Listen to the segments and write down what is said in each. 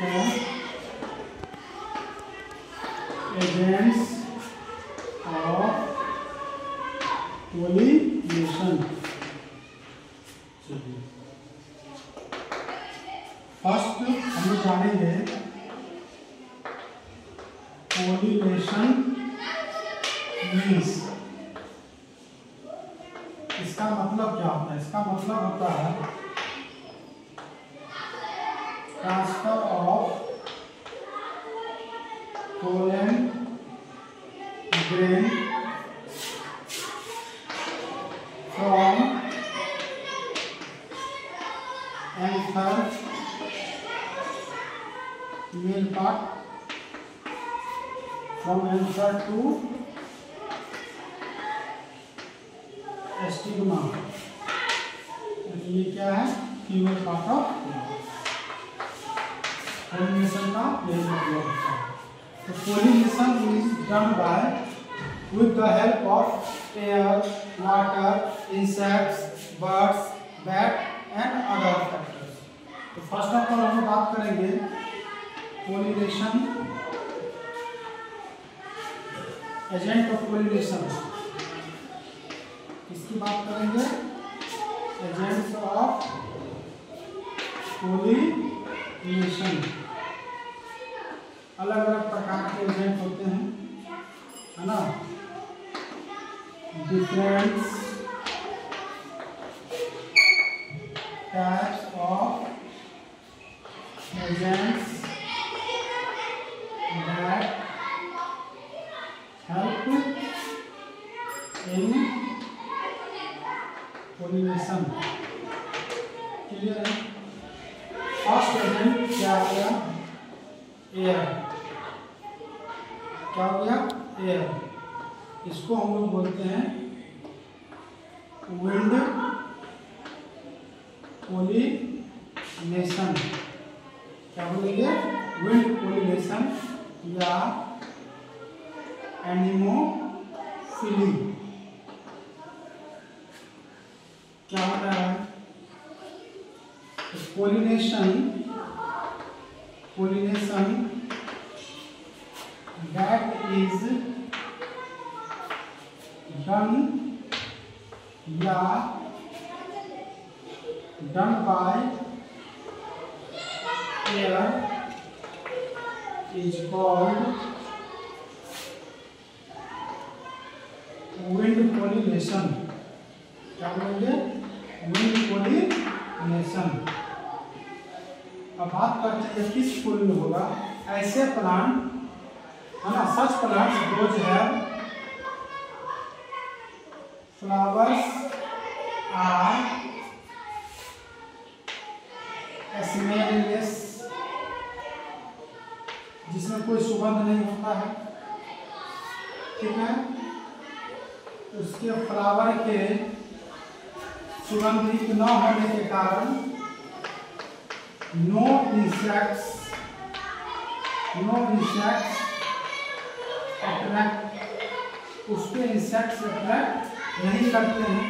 है agents of pollination. First हम लोग जानेंगे पोलिनेशन मीन्स, इसका मतलब क्या होता है। इसका मतलब होता है transfer of pollen grain from anther male part from anther to stigma. ये क्या है, फीमेल पार्ट ऑफ पोलिनेशन का यही मतलब होता है। तो pollination is done by with the help of air, water, insects, birds, bat and other factors. तो फर्स्ट ऑफ ऑल हम बात करेंगे पोलिनेशन, एजेंट ऑफ पोलिनेशन। इसकी बात करेंगे एजेंट्स ऑफ पोलिनेशन। अलग अलग प्रकार के एजेंट होते हैं, है ना। Different types of agents that help in pollination. Clear है। फर्स्ट एजेंट क्या हो गया, एयर। क्या हो गया, एयर। इसको हम लोग बोलते हैं विंड पोलिनेशन। क्या बोलेंगे, विंड पोलिनेशन या एनिमोफिली। क्या होता है, पोलिनेशन that is done या done by air is called wind pollination। क्या बोलेंगे, wind pollination। अब बात करते हैं किस फूल में होगा। ऐसे प्लांट, है ना, सच प्लांट्स ग्रोज है फ्लावर्स आर स्मेललेस, जिसमें कोई सुगंध नहीं होता है, ठीक है। उसके फ्लावर के सुगंधित न होने के कारण नो इंसेक्ट्स अट्रैक्ट, उस पे इंसेक्ट्स अट्रैक्ट नहीं करते हैं।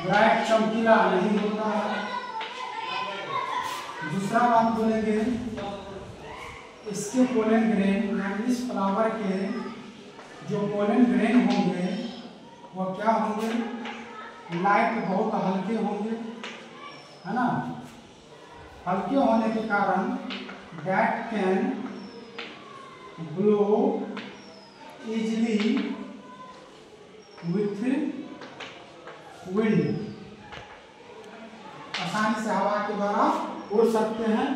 ब्राइट चमकीला नहीं होता है। दूसरा बात बोलेंगे, इसके पोलन ग्रेन, यानी इस फ्लावर के जो पोलन ग्रेन होंगे वो क्या होंगे, लाइट बहुत हल्के होंगे, है ना। हल्के होने के कारण that can blow easily with wind, आसानी से हवा के द्वारा उड़ सकते हैं।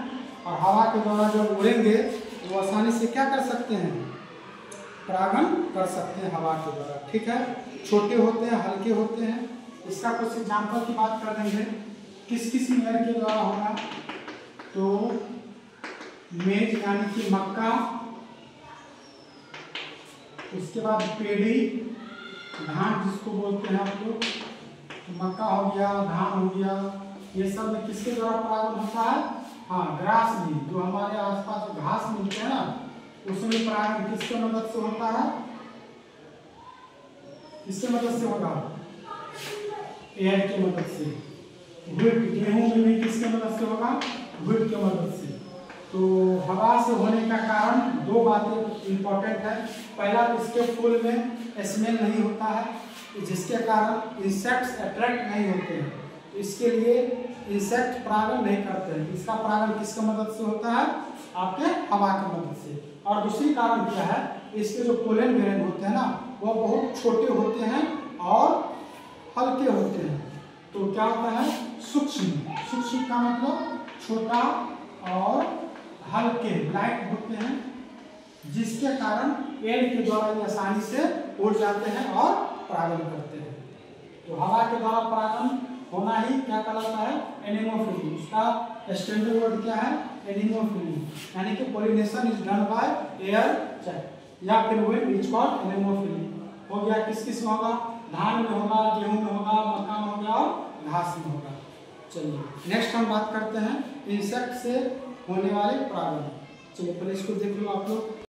और हवा के द्वारा जब उड़ेंगे तो आसानी से क्या कर सकते हैं, परागण कर सकते हैं हवा के द्वारा, ठीक है। छोटे होते हैं, हल्के होते हैं। इसका कुछ एग्जाम्पल की बात कर देंगे, किस किस ईयर के द्वारा होगा। तो मेज यानी कि मक्का, उसके बाद पेड़ी, धान जिसको बोलते हैं आप लोग, तो मक्का हो गया, धान हो गया, ये सब में किसके द्वारा परागण होता है, हाँ, ग्रास भी, जो हमारे आसपास घास मिलते हैं ना, उसमें परागण किसके मदद से होता है, किसके मदद से होगा, एयर की मदद से। विड, गेहूं में भी किसके मदद से होगा? विड के मदद से। तो हवा से होने का कारण दो बातें इंपॉर्टेंट है। पहला, इसके फूल में स्मेल नहीं होता है, जिसके कारण इंसेक्ट्स अट्रैक्ट नहीं होते हैं, तो इसके लिए इंसेक्ट परागण नहीं करते हैं। इसका परागण किसके मदद से होता है? आपके हवा की मदद से। और दूसरी कारण क्या है? इसके जो पोलन ग्रेन होते हैं ना, वो बहुत छोटे होते हैं और हल्के होते हैं। तो क्या होता है? सूक्ष्म। सूक्ष्म का मतलब छोटा और हल्के, लाइट होते हैं, जिसके कारण एयर के द्वारा ये आसानी से उड़ जाते हैं और परागण करते हैं। तो हवा के द्वारा परागण होना ही क्या कहलाता है? एनेमोफिली। उसका स्टैंडर्ड वर्ड क्या है? एनेमोफिली, यानी कि pollination is done by air या फिर विंड इज कॉल्ड एनेमोफिली। हो गया। किस किस में होगा? धान में होगा, गेहूं में होगा, मक्का में होगा और घास में होगा। चलिए नेक्स्ट हम बात करते हैं इंसेक्ट से होने वाले परागण। चलिए पहले इसको देख लो आप लोग।